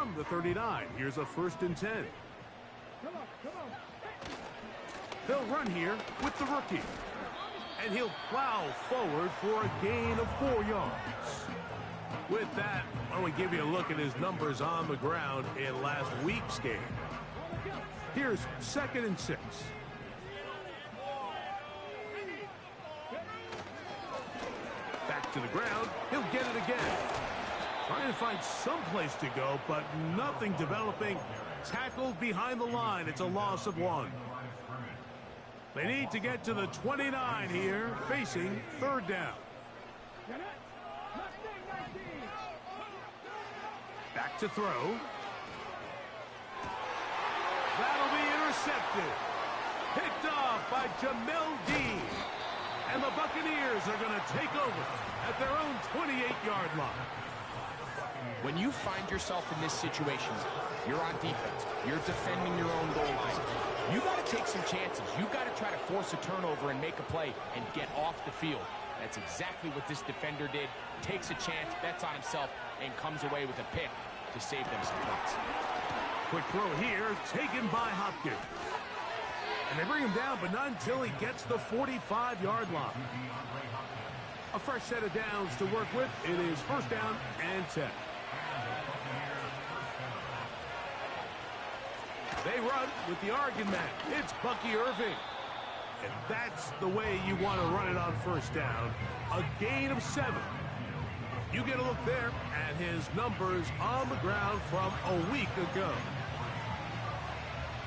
from the 39. Here's a 1st and 10. They'll run here with the rookie. And he'll plow forward for a gain of 4 yards. With that, why don't we give you a look at his numbers on the ground in last week's game. Here's 2nd and 6. Back to the ground. He'll get it again. Trying to find some place to go, but nothing developing. Tackled behind the line. It's a loss of 1. They need to get to the 29 here, facing 3rd down. Back to throw. That'll be intercepted. Picked off by Jamel Dean. And the Buccaneers are going to take over at their own 28-yard line. When you find yourself in this situation, you're on defense. You're defending your own goal line. You got to take some chances. You got to try to force a turnover and make a play and get off the field. That's exactly what this defender did. Takes a chance, bets on himself, and comes away with a pick to save them some points. Quick throw here, taken by Hopkins. And they bring him down, but not until he gets the 45-yard line. A fresh set of downs to work with. It is 1st down and 10. They run with the Oregon man. It's Bucky Irving. And that's the way you want to run it on 1st down. A gain of 7. You get a look there at his numbers on the ground from a week ago.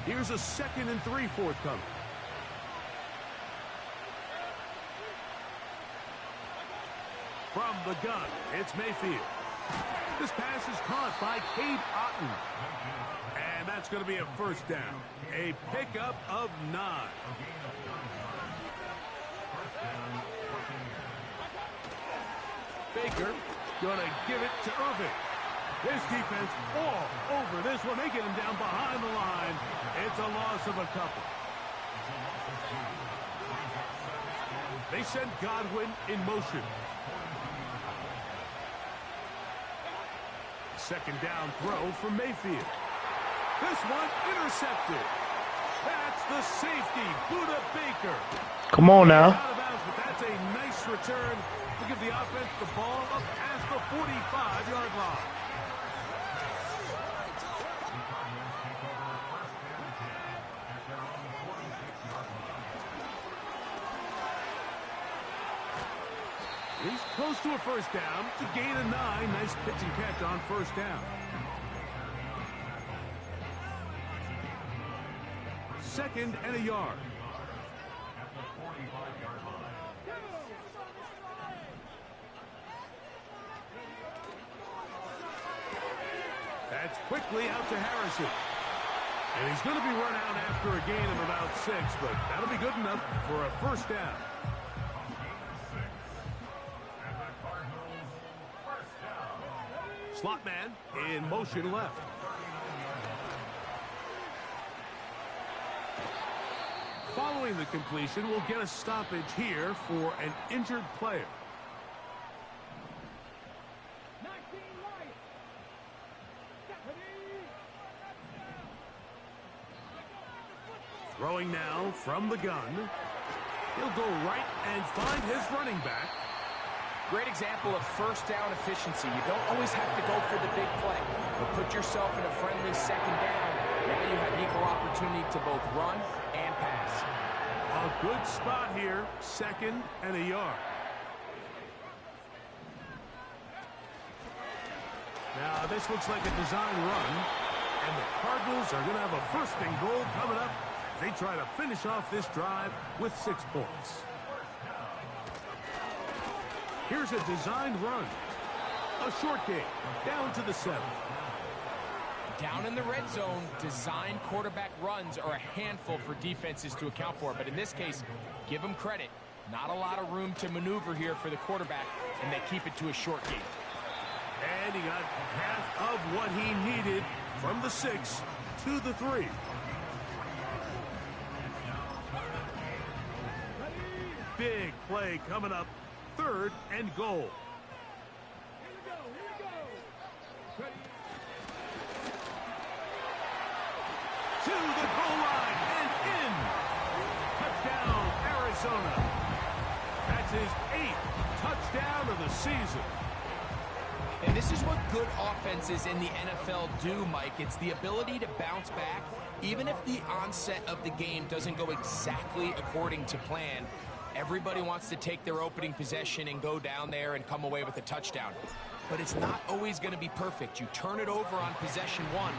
Here's a 2nd and 3 forthcoming. From the gun, it's Mayfield. This pass is caught by Cade Otton. And that's going to be a 1st down. A pickup of 9. Baker going to give it to Irving. His defense all over this one. They get him down behind the line. It's a loss of a couple. They send Godwin in motion. 2nd down throw from Mayfield. This one intercepted. That's the safety, Buda Baker. Come on now. Out of bounds, but that's a nice return to give the offense the ball up past the 45-yard line. He's close to a 1st down to gain a 9. Nice pitch and catch on 1st down. 2nd and a yard. That's quickly out to Harrison. And he's going to be run out after a gain of about 6, but that'll be good enough for a 1st down. Slot man in motion left. Following the completion, we'll get a stoppage here for an injured player. Throwing now from the gun. He'll go right and find his running back. Great example of 1st down efficiency. You don't always have to go for the big play, but put yourself in a friendly 2nd down. Now you have equal opportunity to both run and pass. A good spot here, 2nd and a yard. Now this looks like a design run, and the Cardinals are going to have a 1st and goal coming up. They try to finish off this drive with 6 points. Here's a designed run. A short game, down to the 7. Down in the red zone, designed quarterback runs are a handful for defenses to account for. But in this case, give them credit. Not a lot of room to maneuver here for the quarterback, and they keep it to a short game. And he got half of what he needed from the 6 to the 3. Big play coming up. 3rd and goal. his 8th touchdown of the season. And this is what good offenses in the NFL do, Mike. It's the ability to bounce back, even if the onset of the game doesn't go exactly according to plan. Everybody wants to take their opening possession and go down there and come away with a touchdown. But it's not always going to be perfect. You turn it over on possession 1.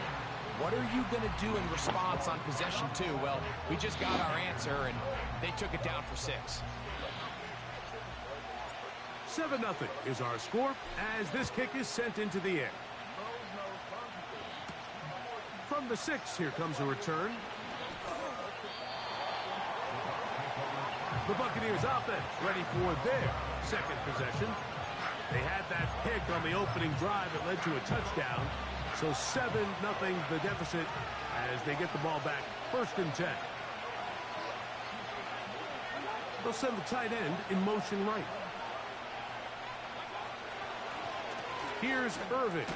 What are you going to do in response on possession 2? Well, we just got our answer, and they took it down for 6. 7-0 is our score as this kick is sent into the air. From the 6, here comes a return. The Buccaneers offense ready for their second possession. They had that pick on the opening drive that led to a touchdown. So 7-0 the deficit as they get the ball back. 1st and 10. They'll send the tight end in motion right. Here's Irving.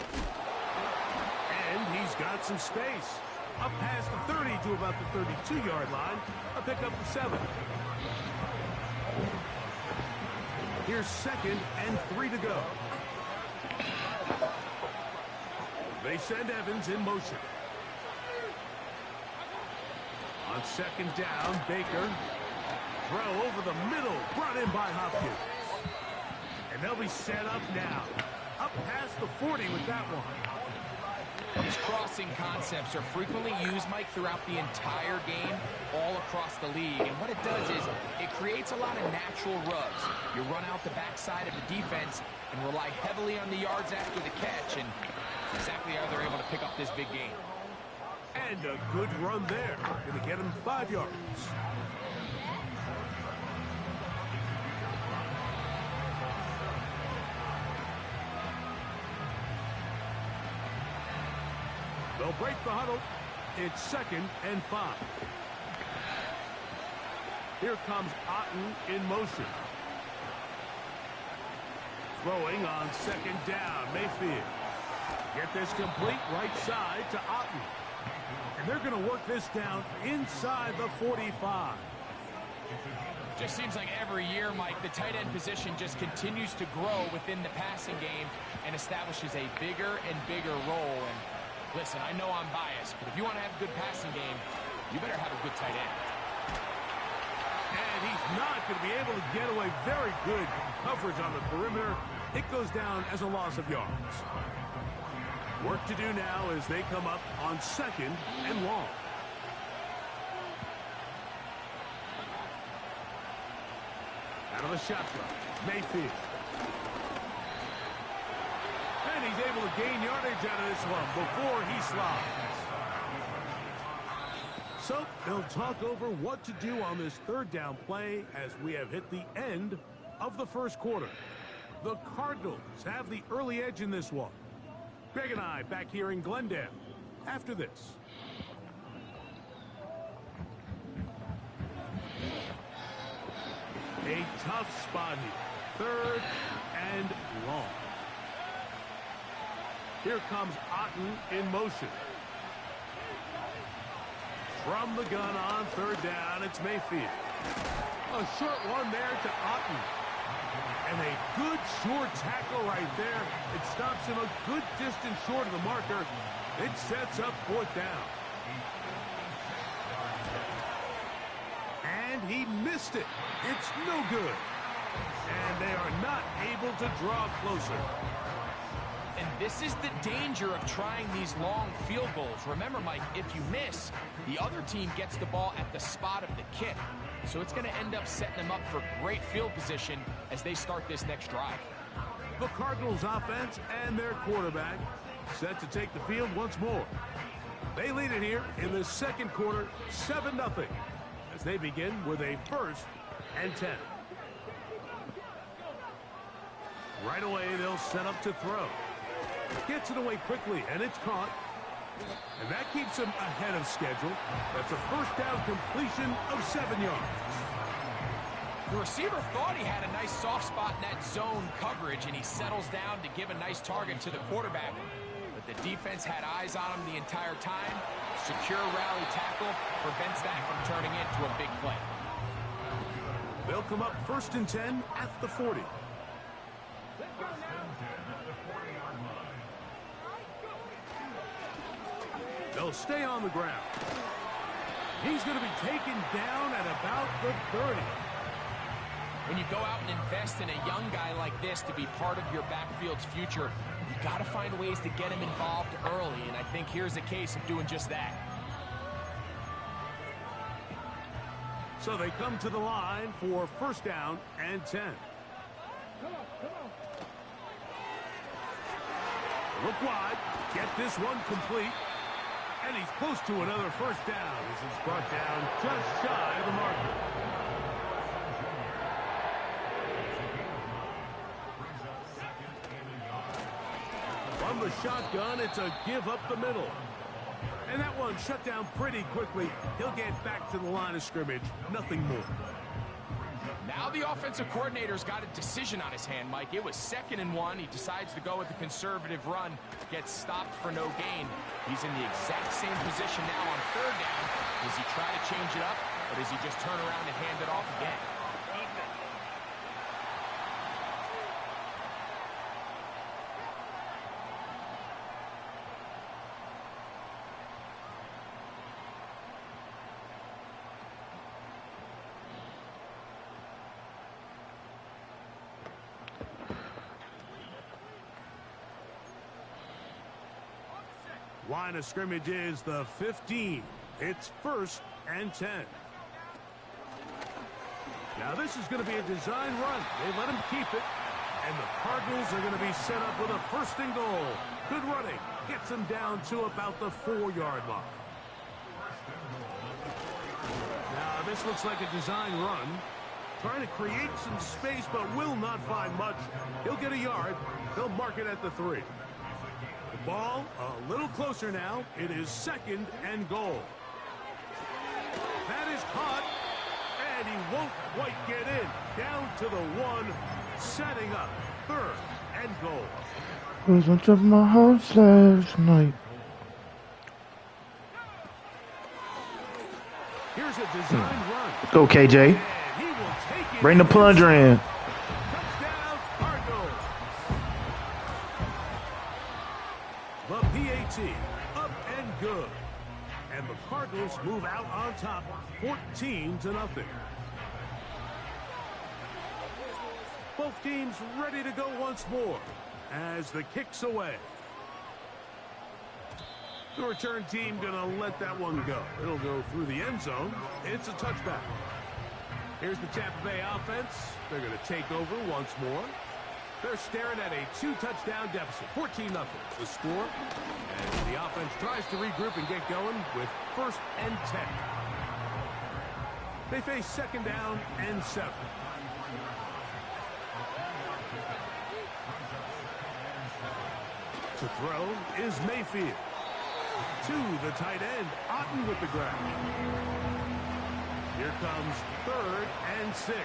And he's got some space. Up past the 30 to about the 32-yard line. A pickup of 7. Here's 2nd and 3 to go. They send Evans in motion. On 2nd down, Baker. Throw over the middle, brought in by Hopkins. And they'll be set up now. Up past the 40 with that one. These crossing concepts are frequently used, Mike, throughout the entire game, all across the league. And what it does is it creates a lot of natural rubs. You run out the backside of the defense and rely heavily on the yards after the catch. And exactly how they're able to pick up this big game. And a good run there. Going to get him 5 yards. They'll break the huddle. It's 2nd and 5. Here comes Otten in motion. Throwing on 2nd down, Mayfield. Get this complete right side to Otten. And they're going to work this down inside the 45. Just seems like every year, Mike, the tight end position just continues to grow within the passing game and establishes a bigger and bigger role. And listen, I know I'm biased, but if you want to have a good passing game, you better have a good tight end. And he's not going to be able to get away. Very good coverage on the perimeter. It goes down as a loss of yards. Work to do now as they come up on 2nd and long. Out of the shotgun, Mayfield. And he's able to gain yardage out of this one before he slides. So they'll talk over what to do on this 3rd down play as we have hit the end of the 1st quarter. The Cardinals have the early edge in this one. Greg and I back here in Glendale after this. A tough spot here. 3rd and long. Here comes Otten in motion. From the gun on 3rd down, it's Mayfield. A short one there to Otten. And a good short tackle right there. It stops him a good distance short of the marker. It sets up 4th down. And he missed it. It's no good. And they are not able to draw closer. And this is the danger of trying these long field goals. Remember, Mike, if you miss, the other team gets the ball at the spot of the kick. So it's going to end up setting them up for great field position as they start this next drive. The Cardinals offense and their quarterback set to take the field once more. They lead it here in the 2nd quarter, 7-0, as they begin with a 1st and 10. Right away, they'll set up to throw. Gets it away quickly, and it's caught. And that keeps him ahead of schedule. That's a 1st down completion of 7 yards. The receiver thought he had a nice soft spot in that zone coverage, and he settles down to give a nice target to the quarterback. But the defense had eyes on him the entire time. Secure rally tackle prevents that from turning into a big play. They'll come up 1st and 10 at the 40. They'll stay on the ground. He's going to be taken down at about the 30. When you go out and invest in a young guy like this to be part of your backfield's future, you got to find ways to get him involved early, and I think here's a case of doing just that. So they come to the line for 1st down and 10. Look wide. Get this one complete. And he's close to another 1st down as it's brought down just shy of the marker. From the shotgun, it's a give up the middle. And that one shut down pretty quickly. He'll get back to the line of scrimmage. Nothing more. Now the offensive coordinator's got a decision on his hand, Mike. It was 2nd and 1. He decides to go with a conservative run. Gets stopped for no gain. He's in the exact same position now on 3rd down. Does he try to change it up, or does he just turn around and hand it off again? Line of scrimmage is the 15. It's 1st and 10. Now this is going to be a design run. They let him keep it. And the Cardinals are going to be set up with a 1st and goal. Good running. Gets them down to about the 4-yard line. Now this looks like a design run. Trying to create some space, but will not find much. He'll get a yard. They'll mark it at the 3. The ball a little closer now. It is 2nd and goal. That is caught, and he won't quite get in. Down to the 1, setting up 3rd and goal. Wasn't at my house last night. Here's a design run. Go, KJ. Bring the plunger in. Touchdown, Cardinals. The PAT up and good. And the Cardinals move out on top 14-0. Both teams ready to go once more as the kick's away. The return team gonna let that one go. It'll go through the end zone. It's a touchback. Here's the Tampa Bay offense. They're gonna take over once more. They're staring at a 2-touchdown deficit, 14-0 the score. And the offense tries to regroup and get going with 1st and 10. They face 2nd down and 7. To throw is Mayfield. To the tight end, Otten with the grab. Here comes 3rd and 6.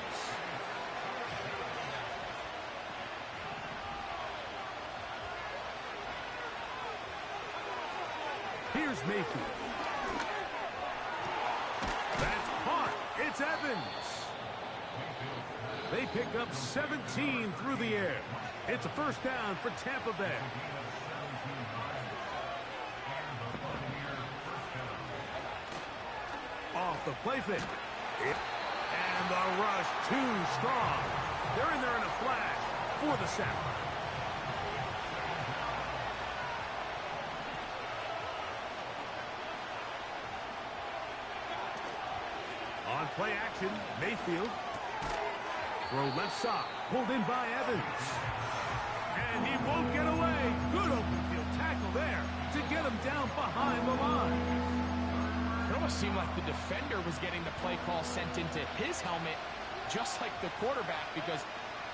Here's Mayfield. That's caught. It's Evans. They pick up 17 through the air. It's a 1st down for Tampa Bay. Off the play fake. And the rush too strong. They're in there in a flash for the sack. On play action, Mayfield. Throw left side. Pulled in by Evans. And he won't get away. Good open field tackle there to get him down behind the line. It almost seemed like the defender was getting the play call sent into his helmet, just like the quarterback, because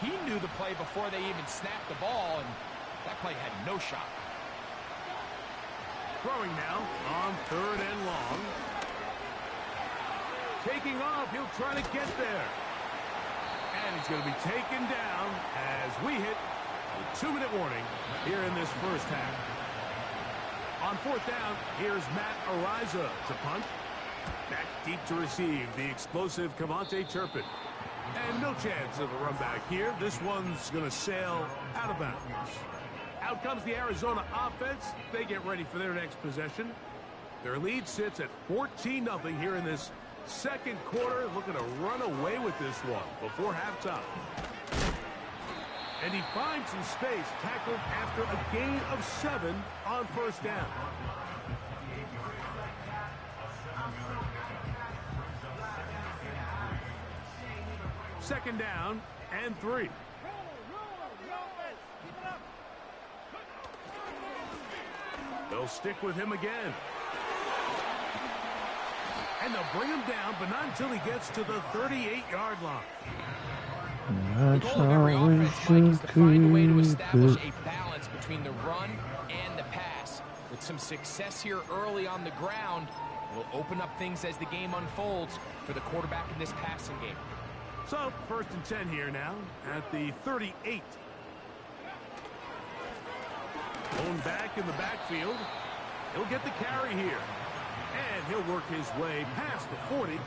he knew the play before they even snapped the ball, and that play had no shot. Throwing now on 3rd and long. Taking off, he'll try to get there. And he's going to be taken down as we hit a 2-minute warning here in this 1st half. On 4th down, here's Matt Ariza to punt. Back deep to receive the explosive Cavante Turpin. And no chance of a run back here. This one's going to sail out of bounds. Out comes the Arizona offense. They get ready for their next possession. Their lead sits at 14-0 here in this second quarter. Looking to run away with this one before halftime. And he finds some space, tackled after a gain of 7 on first down. Second down and 3. They'll stick with him again. And they'll bring him down, but not until he gets to the 38-yard line. The goal of every offense, Mike, is to find a way to establish a balance between the run and the pass. With some success here early on the ground, will open up things as the game unfolds for the quarterback in this passing game. So, 1st and 10 here now at the 38. Blown back in the backfield. He'll get the carry here. And he'll work his way past the 40.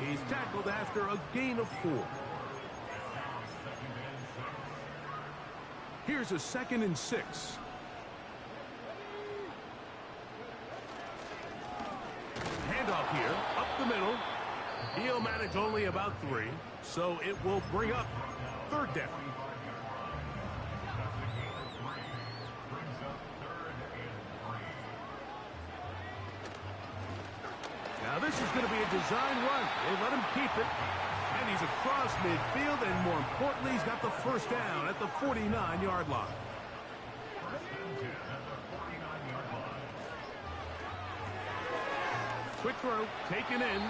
He's tackled after a gain of 4. Here's a 2nd and 6. Handoff here, up the middle. He'll manage only about 3, so it will bring up 3rd down. Now this is going to be a design run. They let him keep it. And he's across midfield, and more importantly, he's got the first down at the 49-yard line. Quick throw, taken in.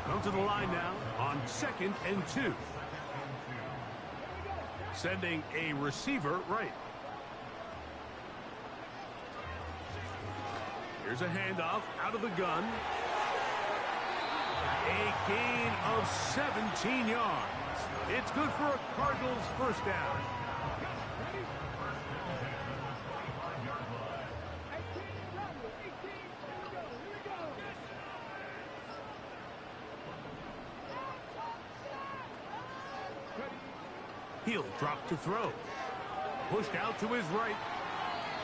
Come to the line now on 2nd and 2. Sending a receiver right. Here's a handoff out of the gun. A gain of 17 yards. It's good for a Cardinals first down. He'll drop to throw. Pushed out to his right.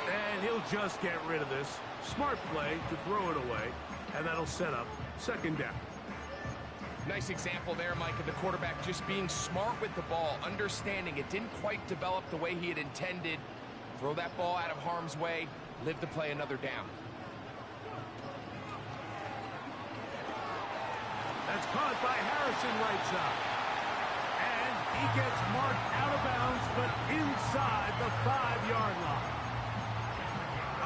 And he'll just get rid of this. Smart play to throw it away. And that'll set up 2nd down. Nice example there, Mike, of the quarterback just being smart with the ball, understanding it didn't quite develop the way he had intended. Throw that ball out of harm's way, live to play another down. That's caught by Harrison right side. And he gets marked out of bounds, but inside the 5-yard line.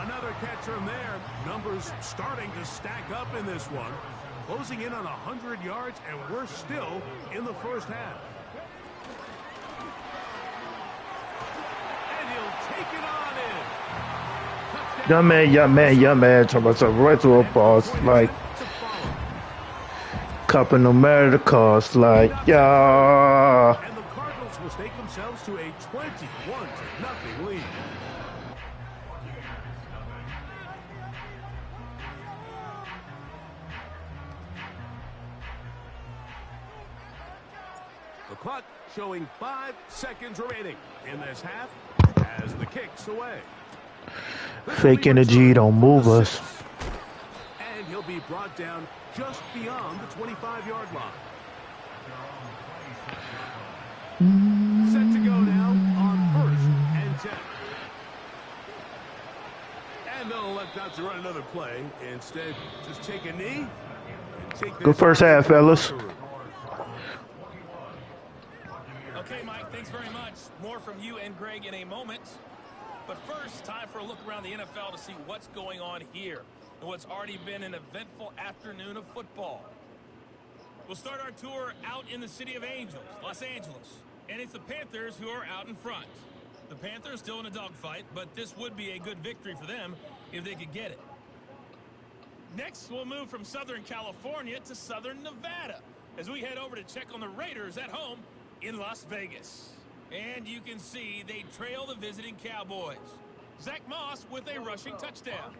Another catch from there. Numbers starting to stack up in this one. Closing in on 100 yards, and we're still in the first half. And he'll take it on in. Young man, talking about some retro boss, like, cupping no matter the cost, like, yeah. And the Cardinals will stake themselves to a 21-0 lead. The clock showing 5 seconds remaining in this half as the kick's away. Fake energy don't move us. And he'll be brought down just beyond the 25-yard line. Set to go now on 1st and 10. And they'll elect not to run another play. Instead, just take a knee and take Good first half, fellas. Okay, Mike, thanks very much. More from you and Greg in a moment. But first, time for a look around the NFL to see what's going on here and what's already been an eventful afternoon of football. We'll start our tour out in the city of Angels, Los Angeles. And it's the Panthers who are out in front. The Panthers still in a dogfight, but this would be a good victory for them if they could get it. Next, we'll move from Southern California to Southern Nevada as we head over to check on the Raiders at home in Las Vegas. And you can see they trail the visiting Cowboys. Zach Moss with a rushing touchdown.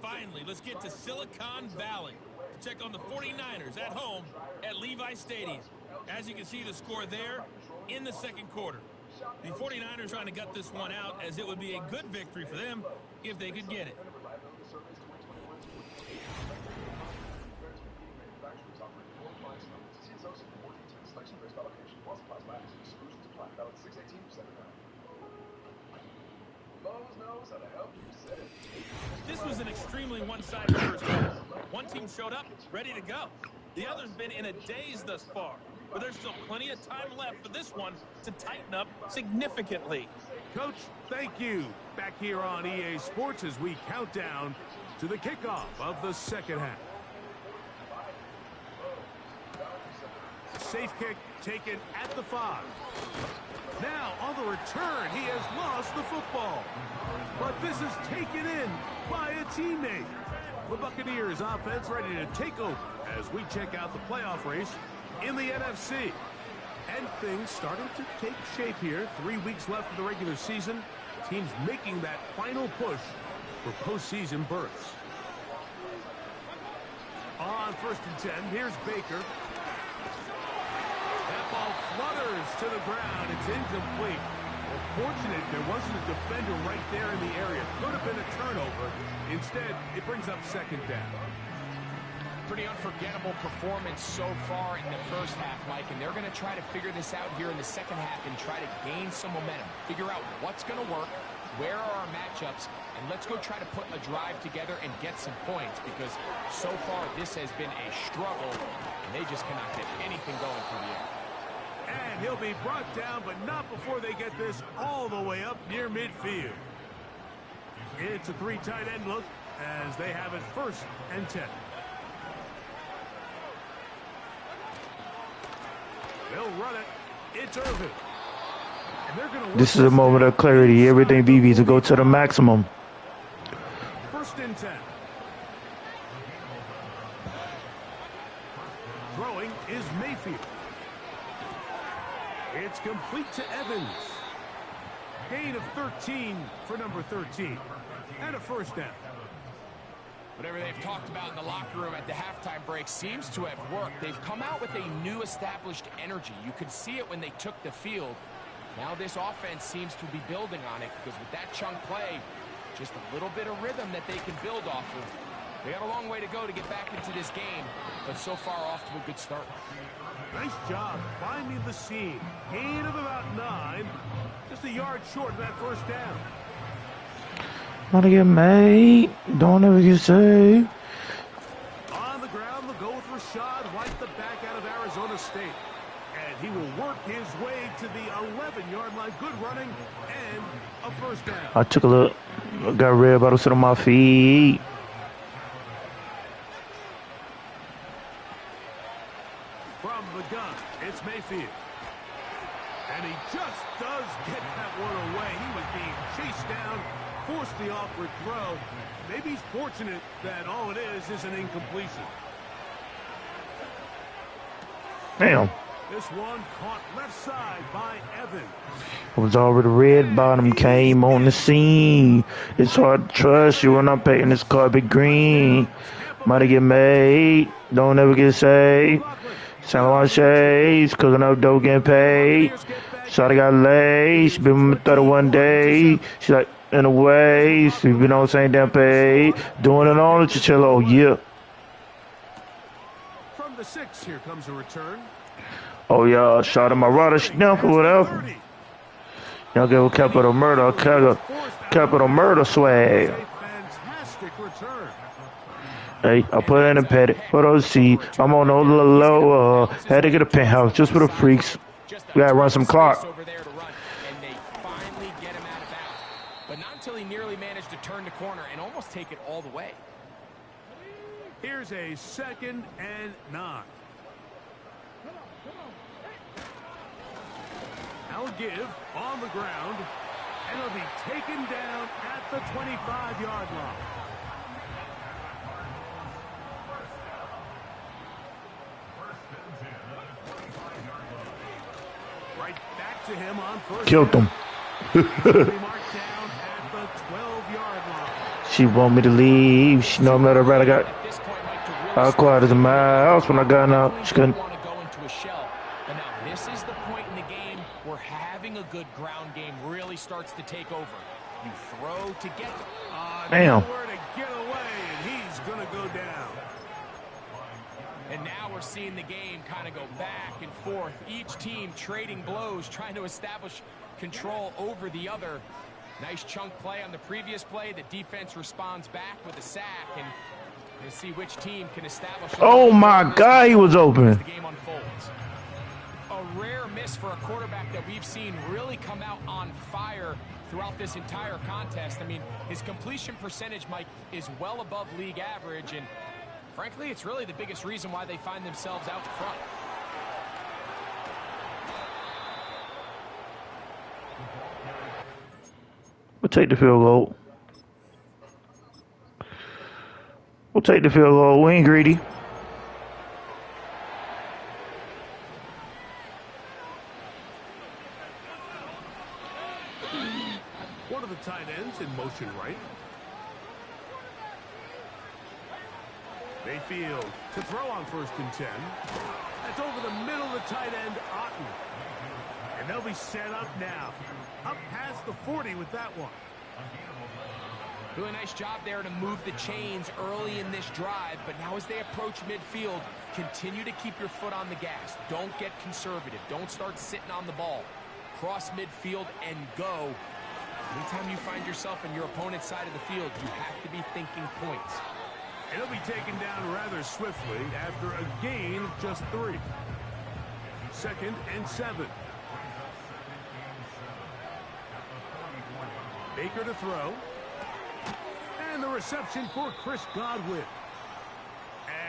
Finally, let's get to Silicon Valley to check on the 49ers at home at Levi Stadium. As you can see, the score there in the second quarter. The 49ers trying to gut this one out, as it would be a good victory for them if they could get it. This was an extremely one-sided first half. One team showed up, ready to go. The other's been in a daze thus far, but there's still plenty of time left for this one to tighten up significantly. Coach, thank you. Back here on EA Sports as we count down to the kickoff of the second half. Safe kick taken at the 5. Now, on the return, he has lost the football. But this is taken in by a teammate. The Buccaneers offense ready to take over as we check out the playoff race in the NFC. And things starting to take shape here. 3 weeks left of the regular season. Teams making that final push for postseason berths. On 1st and 10, here's Baker. That ball flutters to the ground. It's incomplete. Well, fortunate there wasn't a defender right there in the area. Could have been a turnover. Instead, it brings up second down. Pretty unforgettable performance so far in the first half, Mike, and they're going to try to figure this out here in the second half and try to gain some momentum. Figure out what's going to work, where are our matchups, and let's go try to put a drive together and get some points, because so far this has been a struggle, and they just cannot get anything going from the air. And he'll be brought down, but not before they get this all the way up near midfield. It's a 3 tight end look as they have it 1st and 10. They'll run it. It's Irvin. And they're going to This is a moment of clarity. Everything BB to go to the maximum. 1st and 10. Throwing is Mayfield. It's complete to Evans. Gain of 13 for number 13. And a 1st down. Whatever they've talked about in the locker room at the halftime break seems to have worked. They've come out with a new established energy. You could see it when they took the field. Now this offense seems to be building on it, because with that chunk play, just a little bit of rhythm that they can build off of. They got a long way to go to get back into this game, but so far off to a good start. Nice job finding the seam. Gain of about 9. Just a yard short of that 1st down. Want to get made. Don't ever get saved. On the ground, they'll go with Rashad White, the back out of Arizona State. And he will work his way to the 11-yard line. Good running and a 1st down. I took a look. Got red bottle sit on my feet. From the gun, it's Mayfield. And he just does get that one away. He was being chased down, forced the awkward throw. Maybe he's fortunate that all it is an incompletion. Damn. This one caught left side by Evans. It was already red bottom came on the scene. It's hard to trust you when I'm painting this carpet green. Might get made. Don't ever get saved. Sound on shades, cooking up dope, getting paid. Shawty got laid. She been with me 31 days. She like, in a way, she been on the same damn page. Doing it all at Chichilla, oh yeah. From the 6, here comes a return. Oh yeah, shot at my rudder snuff or whatever. Y'all give a capital murder, capital murder swag. Fantastic return. Hey, I put in a petty for those C. I'm on a little lower. Had to get a penthouse just for the freaks. We gotta run some clock. Over there to run, and they finally get him out of bounds. But not until he nearly managed to turn the corner and almost take it all the way. Here's a 2nd and 9. Now give on the ground, and it'll be taken down at the 25-yard line. Right back to him on 1st. Killed him. Marked down at the 12-yard line. She want me to leave. She know I'm not alright. I got At this point, Mike, to really out start quiet as a thinking mouse when I got out. She you couldn't. want to go into a shell. But now this is the point in the game where having a good ground game really starts to take over. You throw to get Damn. Nowhere to get away, and he's going to go down. And now we're seeing the game kind of go back and forth. Each team trading blows, trying to establish control over the other. Nice chunk play on the previous play. The defense responds back with a sack, and we'll see which team can establish. Oh my God, he was open. As the game unfolds. A rare miss for a quarterback that we've seen really come out on fire throughout this entire contest. I mean, his completion percentage, Mike, is well above league average, and frankly, it's really the biggest reason why they find themselves out front. We'll take the field goal. We'll take the field goal. We ain't greedy. One of the tight ends in motion right. Mayfield to throw on 1st and 10. That's over the middle of the tight end, Otten. And they'll be set up now. Up past the 40 with that one. Really nice job there to move the chains early in this drive, but now as they approach midfield, continue to keep your foot on the gas. Don't get conservative. Don't start sitting on the ball. Cross midfield and go. Anytime you find yourself in your opponent's side of the field, you have to be thinking points. And he'll be taken down rather swiftly after a gain of just 3. 2nd and 7. Baker to throw. And the reception for Chris Godwin.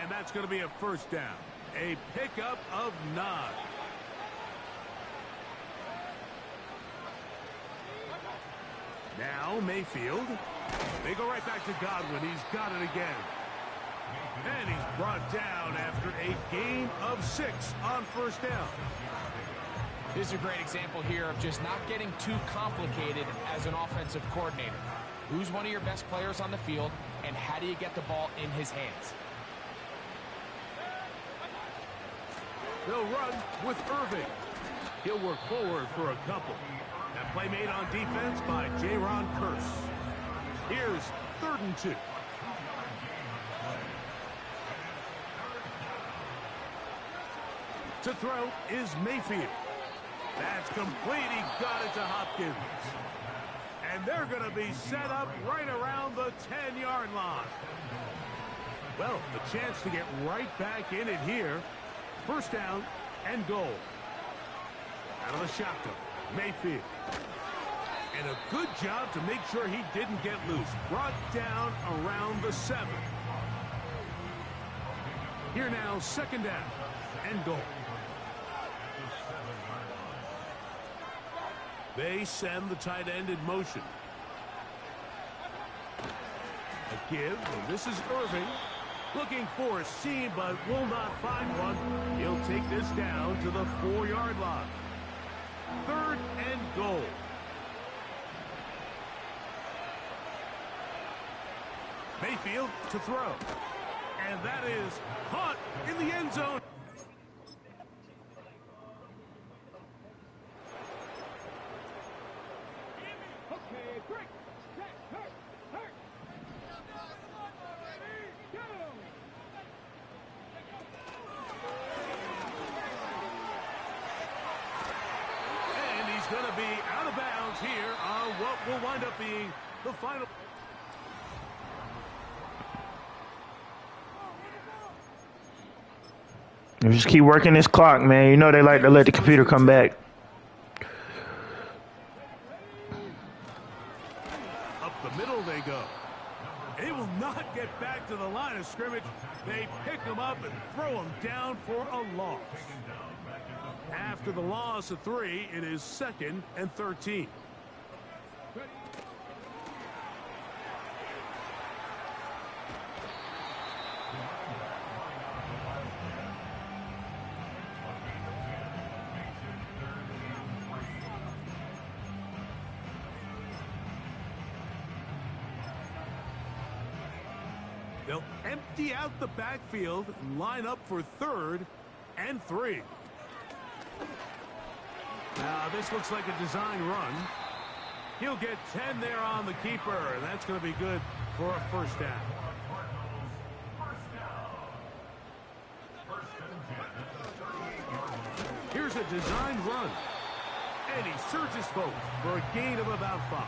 And that's going to be a 1st down. A pickup of 9. Now Mayfield. They go right back to Godwin. He's got it again. And he's brought down after a gain of 6 on 1st down. This is a great example here of just not getting too complicated as an offensive coordinator. Who's one of your best players on the field, and how do you get the ball in his hands? They'll run with Irving. He'll work forward for a couple. That play made on defense by Jaron Curse. Here's 3rd and 2. To throw is Mayfield. That's complete. He got it to Hopkins. And they're going to be set up right around the 10-yard line. Well, the chance to get right back in it here. 1st down and goal. Out of the shotgun, Mayfield. And a good job to make sure he didn't get loose. Brought down around the 7. Here now, 2nd down and goal. They send the tight end in motion. A give, and this is Irving. Looking for a seam, but will not find one. He'll take this down to the 4-yard line. 3rd and goal. Mayfield to throw. And that is caught in the end zone. Going to be out of bounds here on what will wind up being the final. Just keep working this clock, man. You know they like to let the computer come back. Up the middle they go. They will not get back to the line of scrimmage. They pick them up and throw them down for a loss. After the loss of 3, it is 2nd and 13. They'll empty out the backfield and line up for 3rd and 3. Now, this looks like a design run. He'll get 10 there on the keeper, and that's going to be good for a first down. Here's a design run. And he surges forward for a gain of about 5.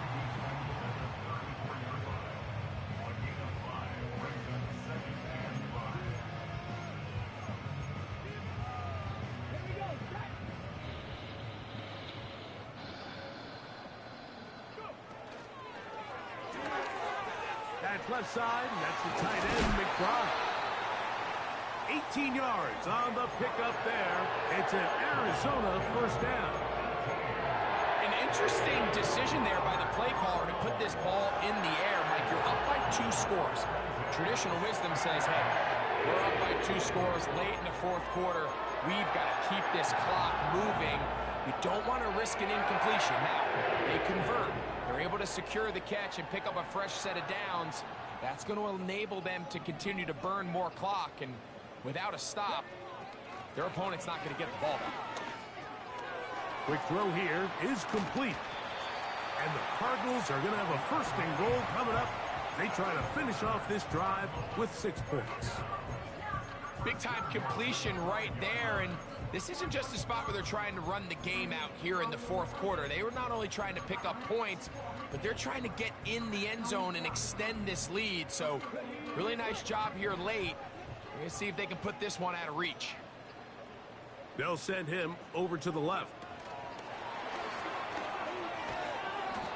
That's left side, and that's the tight end, McBride. 18 yards on the pickup there. It's an Arizona first down. An interesting decision there by the play caller to put this ball in the air. Mike, you're up by 2 scores. Traditional wisdom says, hey, we're up by 2 scores late in the 4th quarter. We've got to keep this clock moving. You don't want to risk an incompletion. Now, they convert. They're able to secure the catch and pick up a fresh set of downs. That's going to enable them to continue to burn more clock. And without a stop, their opponent's not going to get the ball back. Quick throw here is complete. And the Cardinals are going to have a 1st and goal coming up. They try to finish off this drive with 6 points. Big-time completion right there, and this isn't just a spot where they're trying to run the game out here in the 4th quarter. They were not only trying to pick up points, but they're trying to get in the end zone and extend this lead. So, really nice job here late. We're going to see if they can put this one out of reach. They'll send him over to the left.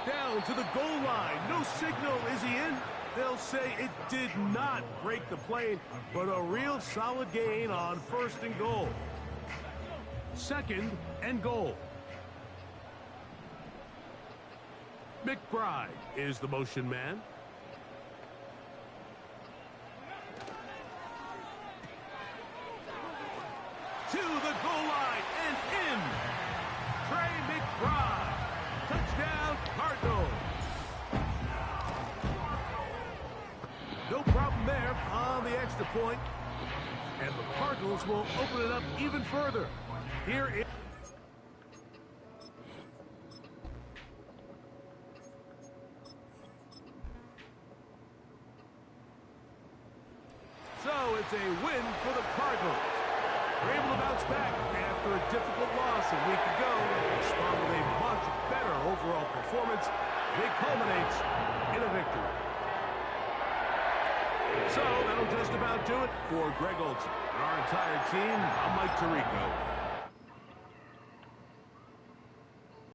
Down to the goal line. No signal. Is he in? They'll say it did not break the plane, but a real solid gain on 1st and goal. 2nd and goal. McBride is the motion man. To the goal line and in. Trey McBride. Touchdown, Cardinals. No problem there on the extra point. And the Cardinals will open it up even further. Here is... So it's a win for the Cardinals. They're able to bounce back after a difficult loss a week ago. They respond with a much better overall performance. It culminates in a victory. So that'll just about do it for Greg Olson and our entire team. I'm Mike Tirico.